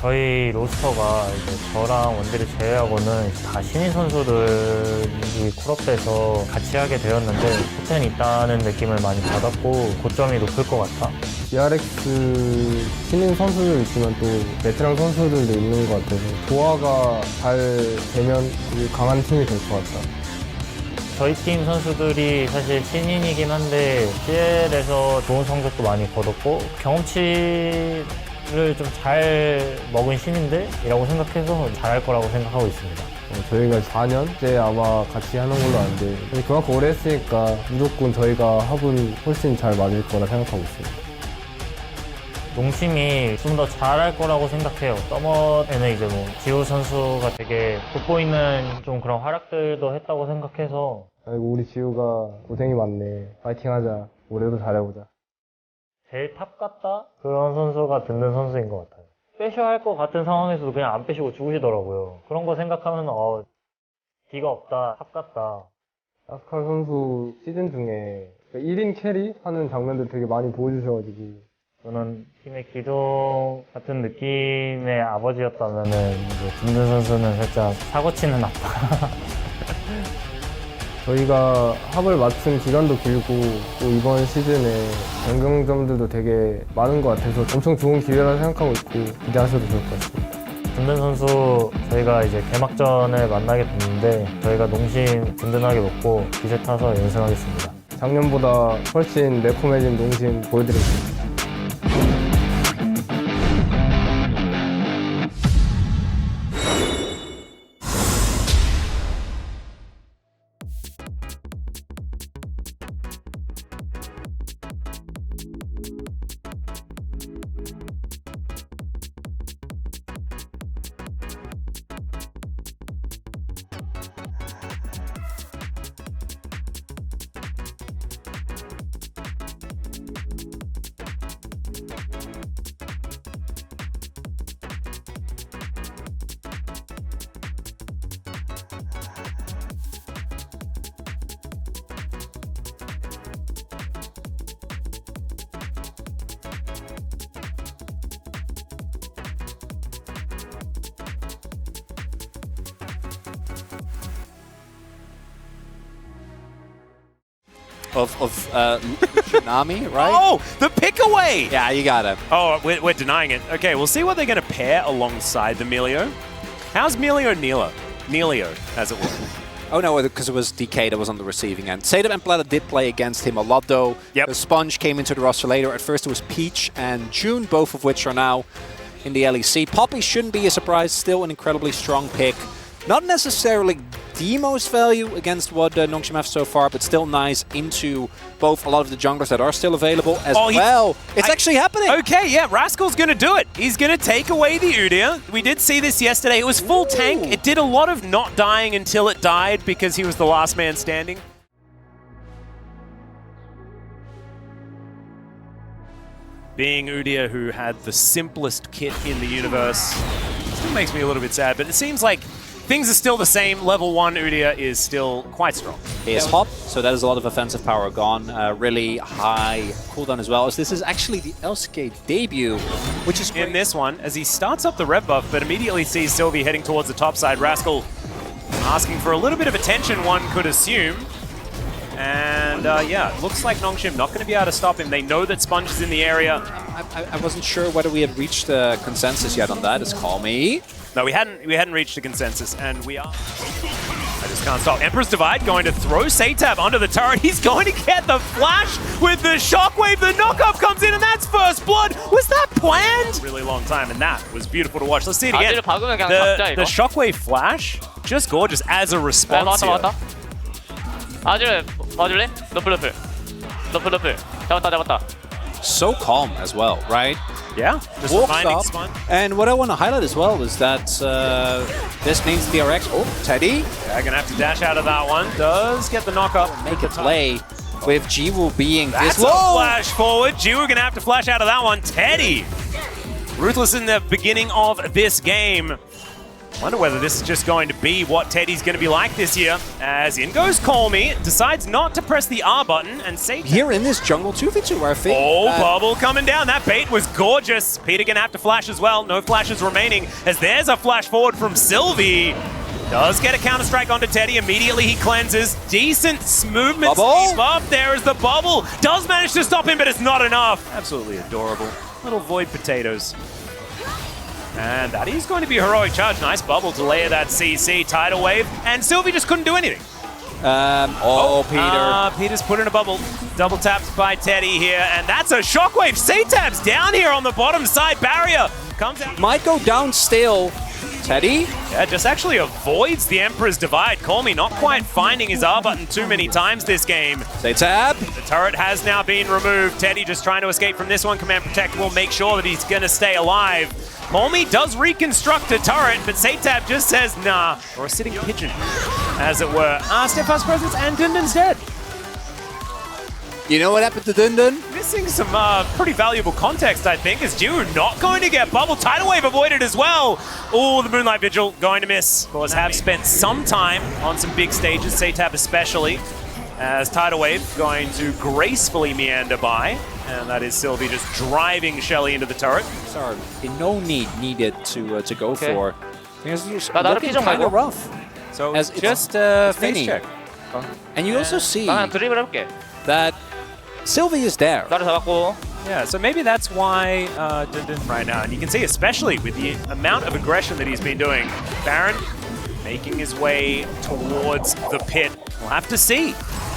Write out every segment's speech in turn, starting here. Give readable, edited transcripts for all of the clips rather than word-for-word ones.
저희 로스터가 이제 저랑 원딜을 제외하고는 다 신인 선수들이 콜업돼서 같이 하게 되었는데 포텐이 있다는 느낌을 많이 받았고 고점이 높을 것 같아. DRX 신인 선수들 있지만 또 베테랑 선수들도 있는 것 같아서 조화가 잘 되면 되게 강한 팀이 될 것 같다. 저희 팀 선수들이 사실 신인이긴 한데 CL에서 좋은 성적도 많이 거뒀고 경험치를 좀 잘 먹은 신인들이라고 생각해서 잘할 거라고 생각하고 있습니다. 저희가 4년째 아마 같이 하는 걸로 아는데 그만큼 오래 했으니까 무조건 저희가 합은 훨씬 잘 맞을 거라 생각하고 있습니다. 농심이 좀 더 잘할 거라고 생각해요. 서머에는 이제 뭐 지호 선수가 되게 돋보이는 좀 그런 활약들도 했다고 생각해서 아이고 우리 지호가 고생이 많네. 파이팅 하자. 올해도 잘해보자. 제일 탑 같다? 그런 선수가 듣는 선수인 것 같아요. 빼셔야 할 것 같은 상황에서도 그냥 안 빼시고 죽으시더라고요. 그런 거 생각하면 D가 없다, 탑 같다. 아스칼 선수 시즌 중에 1인 캐리 하는 장면들 되게 많이 보여주셔가지고 저는 팀의 기둥 같은 느낌의 아버지였다면은 김준 선수는 살짝 사고치는 아빠. 저희가 합을 맡은 기간도 길고 또 이번 시즌에 변경점들도 되게 많은 것 같아서 엄청 좋은 기회라 생각하고 있고 기대하셔도 좋을 것 같습니다. 김준 선수 저희가 이제 개막전을 만나게 됐는데 저희가 농심 든든하게 먹고 기세 타서 연승하겠습니다. 작년보다 훨씬 매콤해진 농심 보여드리겠습니다. Of Tsunami, right? Oh, the pick away! Yeah, you got it. Oh, we're denying it. Okay, we'll see what they're going to pair alongside the Melio. How's Melio Neilio, as it were? Oh no, because it was DK that was on the receiving end. Sadab and Blada did play against him a lot though. Yep. The Sponge came into the roster later. At first it was Peach and June, both of which are now in the LEC. Poppy shouldn't be a surprise, still an incredibly strong pick. Not necessarily the most value against what Nongshim have so far, but still nice into both a lot of the junglers that are still available as well. It's actually happening! Okay, yeah, Rascal's going to do it. He's going to take away the Udyr. We did see this yesterday. It was full tank. It did a lot of not dying until it died because he was the last man standing. Being Udyr, who had the simplest kit in the universe, still makes me a little bit sad, but it seems like things are still the same. Level 1 Udyr is still quite strong. He is hop, so that is a lot of offensive power gone. Really high cooldown as well, as this is actually the LCK debut, which is great. In this one, as he starts up the rev buff, but immediately sees Sylvie heading towards the top side. Rascal asking for a little bit of attention, one could assume. And yeah, it looks like Nongshim not going to be able to stop him. They know that Sponge is in the area. I wasn't sure whether we had reached a consensus yet on that. It's call me. No, we hadn't reached a consensus, and we are. I just can't stop. Emperor's Divide going to throw Satab onto the turret. He's going to get the flash with the shockwave. The knockup comes in, and that's first blood. Was that planned? Really long time, and that was beautiful to watch. Let's see it again. The shockwave flash, just gorgeous as a response. 봐줄래? 너플 잡았다. So calm as well, right? Yeah, just Walks reminding up. Sponge. And what I want to highlight as well is that this means DRX. Oh, Teddy. Yeah, gonna have to dash out of that one. Does get the knockup. Make a play with Jiwoo being That's this a low. flash forward. Jiwoo gonna have to flash out of that one. Teddy, ruthless in the beginning of this game. Wonder whether this is just going to be what Teddy's going to be like this year. As in goes Call Me, decides not to press the R button and save Here in this jungle 2v2, I think. Oh, bubble coming down. That bait was gorgeous. Peter gonna have to flash as well. No flashes remaining as there's a flash forward from Sylvie. Does get a counter-strike onto Teddy. Immediately he cleanses. Decent movement speed up. There is the bubble. Does manage to stop him, but it's not enough. Absolutely adorable. Little void potatoes. And that is going to be a heroic charge. Nice bubble to layer that CC. Tidal wave. And Sylvie just couldn't do anything. Peter. Peter's put in a bubble. Double tapped by Teddy here. And that's a shockwave. C-Tab's down here on the bottom side. Barrier comes out. Might go down still. Teddy? Yeah, just actually avoids the Emperor's Divide. Call Me not quite finding his R button too many times this game. C-Tab. The turret has now been removed. Teddy just trying to escape from this one. Command Protect will make sure that he's going to stay alive. Call Me does reconstruct a turret, but C-Tab just says nah, or a sitting pigeon, as it were. Steadfast Presence and Dundun's dead. You know what happened to Dundun? Missing some pretty valuable context, I think, as Jiwoo not going to get bubble. Tidal Wave avoided as well. Oh, the Moonlight Vigil going to miss. Of course, have spent some time on some big stages, C-Tab especially, as Tidal Wave going to gracefully meander by. And that is Sylvie just driving Shelly into the turret. Sorry, no need needed to go for. Because you're 나를 looking 피정 kind of 말고. rough. So As it's just face Finny. check. And you also see 나 그냥 드리블 해볼게. that Sylvie is there. 나를 잡았고. Yeah, so maybe that's why Dundun right now. And you can see, especially with the amount of aggression that he's been doing, Baron making his way towards the pit. We'll have to see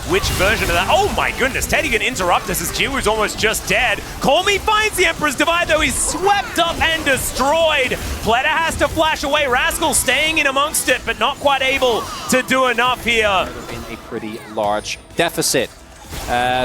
which version of that. Oh my goodness, Teddy can interrupt us as Jiwoo's almost just dead. Call Me finds the Emperor's Divide, though he's swept up and destroyed. Pleta has to flash away. Rascal staying in amongst it, but not quite able to do enough here. In a pretty large deficit.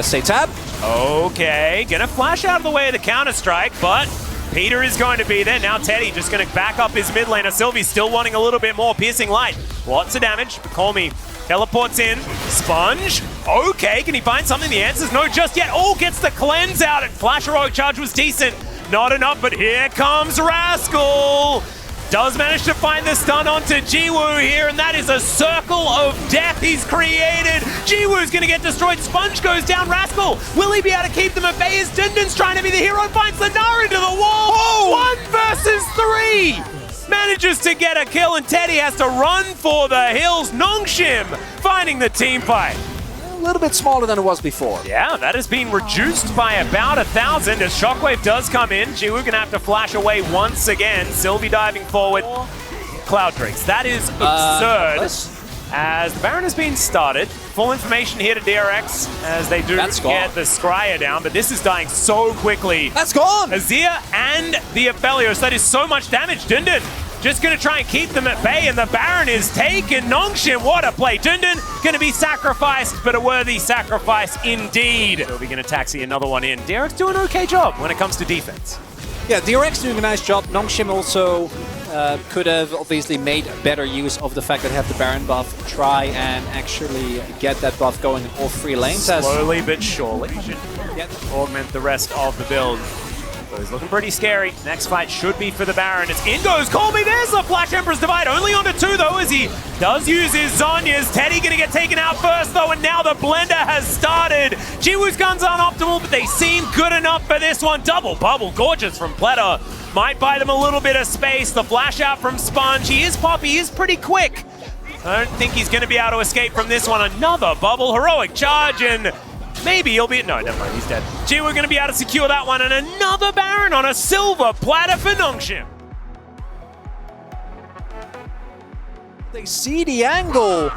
C-Tab. Okay, gonna flash out of the way of the counter-strike, but Peter is going to be there. Now Teddy just gonna back up his mid laner. Sylvie still wanting a little bit more. Piercing Light. Lots of damage. Call Me teleports in. Sponge. Okay, can he find something? The answer's no just yet. Oh, gets the cleanse out. And Flash Heroic Charge was decent. Not enough, but here comes Rascal. Does manage to find the stun onto Jiwoo here, and that is a circle of death he's created. Jiwoo's gonna get destroyed. Sponge goes down. Rascal, will he be able to keep them at bay? As Dundun's trying to be the hero, finds the Nara into the wall. Oh! 1 versus 3. Manages to get a kill, and Teddy has to run for the hills. Nongshim finding the team fight. A little bit smaller than it was before. Yeah, that has been reduced by about 1,000 as Shockwave does come in. Jiwoo gonna have to flash away once again. Sylvie diving forward. Cloud Drakes. That is absurd. As the Baron has been started. Full information here to DRX as they do get the Scryer down, but this is dying so quickly. That's gone! Azir and the Aphelios. That is so much damage. Dundun just going to try and keep them at bay, and the Baron is taken. Nongshim, what a play. Dundun going to be sacrificed, but a worthy sacrifice indeed. So we're going to taxi another one in. DRX doing an okay job when it comes to defense. Yeah, DRX doing a nice job. Nongshim also could have obviously made better use of the fact that they have the Baron buff. Try and actually get that buff going in all 3 lanes. Slowly but surely. Should augment the rest of the build. So he's looking pretty scary. Next fight should be for the Baron. It's in goes Call Me. There's the Flash Emperor's Divide. Only onto 2 though, as he does use his Zhonya's. Teddy gonna get taken out first though, and now the blender has started. Jiwoo's guns aren't optimal, but they seem good enough for this one. Double bubble, gorgeous from Pleta. Might buy them a little bit of space. The flash out from Sponge. He is poppy, he is pretty quick. I don't think he's gonna be able to escape from this one. Another bubble, heroic charge, and maybe he'll be... No, never mind, he's dead. Gee, we're going to be able to secure that one, and another Baron on a silver platter for Nongshim. They see the angle,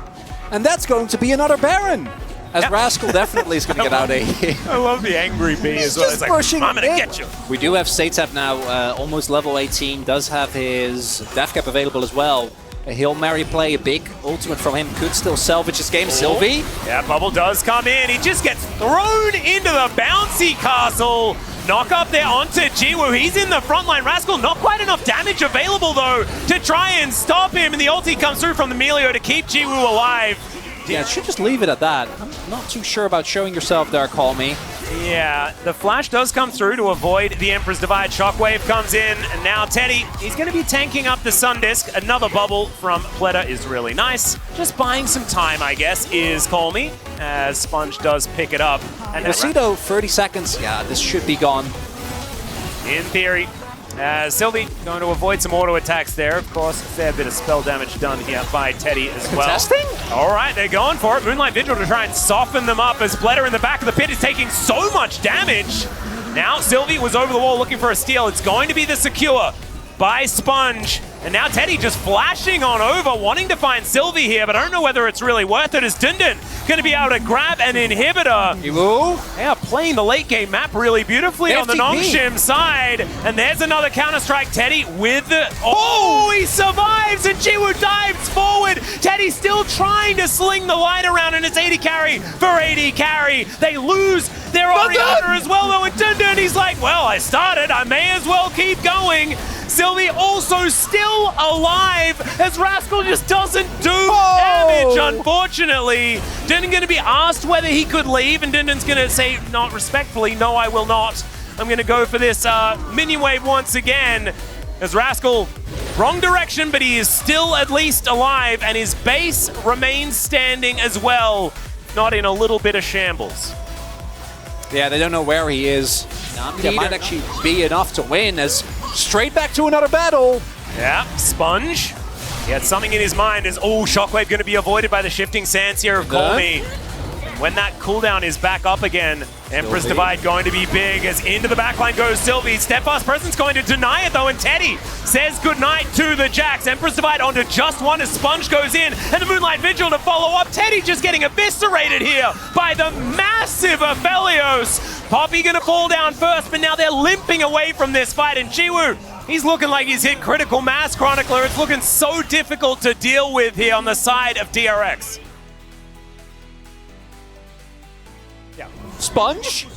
and that's going to be another Baron. As Rascal definitely is going to get out of I love the angry bee as well. It's like, I'm going to get you. We do have C-Tab now, almost level 18, does have his Death Cap available as well. A Hail Mary play, a big ultimate from him, could still salvage this game. Sylvie? Yeah, Bubble does come in. He just gets thrown into the bouncy castle. Knock up there onto Jiwoo. He's in the front line. Rascal, not quite enough damage available, though, to try and stop him. And the ulti comes through from the Melio to keep Jiwoo alive. Yeah, it should just leave it at that. I'm not too sure about showing yourself there, Call Me. Yeah, the flash does come through to avoid the Emperor's Divide. Shockwave comes in, and now Teddy, he's going to be tanking up the Sun Disc. Another bubble from Pleta is really nice. Just buying some time, I guess, is Call Me, as Sponge does pick it up. And We'll see though, 30 seconds. Yeah, this should be gone. in theory, Sylvie going to avoid some auto attacks there. Of course, a fair bit of spell damage done here by Teddy as well. Contesting? All right, they're going for it. Moonlight Vigil to try and soften them up as Pleta in the back of the pit is taking so much damage. Now Sylvie was over the wall looking for a steal. It's going to be the secure by Sponge. And now Teddy just flashing on over, wanting to find Sylvie here, but I don't know whether it's really worth it as Dundun going to be able to grab an inhibitor. Iwu? They are playing the late game map really beautifully on the FTP. Nongshim side. And there's another Counter-Strike. Teddy with the... Oh, he survives and Jiwoo dives forward. Teddy still trying to sling the light around and it's 80 carry for 80 carry. They lose their Oriana as well though. And Dundun, he's like, well, I started. I may as well keep going. Sylvie also still alive as Rascal just doesn't do damage, unfortunately. Dundun going to be asked whether he could leave, and Dundun's going to say, not respectfully, no, I will not. I'm going to go for this minion wave once again. As Rascal, wrong direction, but he is still at least alive, and his base remains standing as well, not in a little bit of shambles. Yeah, they don't know where he is. That might actually be enough to win as straight back to another battle. Yeah, Sponge. He had something in his mind as, oh, Shockwave going to be avoided by the shifting sands here of Call Me. When that cooldown is back up again, Emperor's Divide going to be big as into the backline goes Sylvie. Steadfast Presence going to deny it though, and Teddy says goodnight to the Jax. Emperor's Divide onto just one as Sponge goes in, and the Moonlight Vigil to follow up. Teddy just getting eviscerated here by the massive Aphelios. Poppy gonna fall down first, but now they're limping away from this fight, and Jiwoo, he's looking like he's hit critical mass, Chronicler. It's looking so difficult to deal with here on the side of DRX. Yeah. Sponge?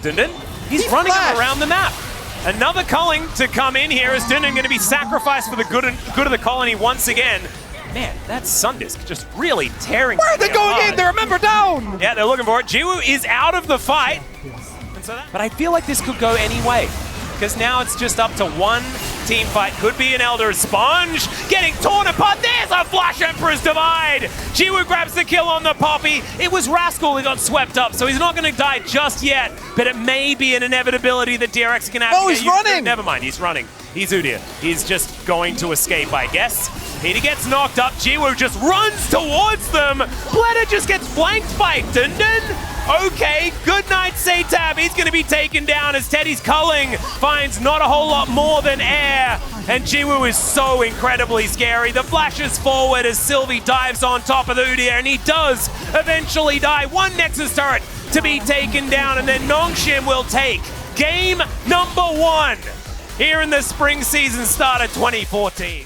Dundun, he's running around the map. Another culling to come in here as Dundun going to be sacrificed for the good of the colony once again. Man, that Sundisk just really tearing. Where are they going in? They're a member down! Yeah, they're looking for it. Jiwoo is out of the fight. And so but I feel like this could go any way, because now it's just up to one team fight. Could be an Elder. Sponge getting torn apart. There's a flash Emperor's Divide. Jiwoo grabs the kill on the Poppy. It was Rascal who got swept up, so he's not going to die just yet, but it may be an inevitability that DRX can have to get he's running! Never mind, he's running. He's Udyr. He's just going to escape, I guess. He gets knocked up. Jiwoo just runs towards them. Pleta just gets flanked by Dundun. Okay, good night, Satab. He's going to be taken down as Teddy's culling finds not a whole lot more than air. And Jiwoo is so incredibly scary. The flashes forward as Sylvie dives on top of the Udyr, and he does eventually die. One Nexus turret to be taken down, and then Nongshim will take game number 1 here in the spring season start of 2014.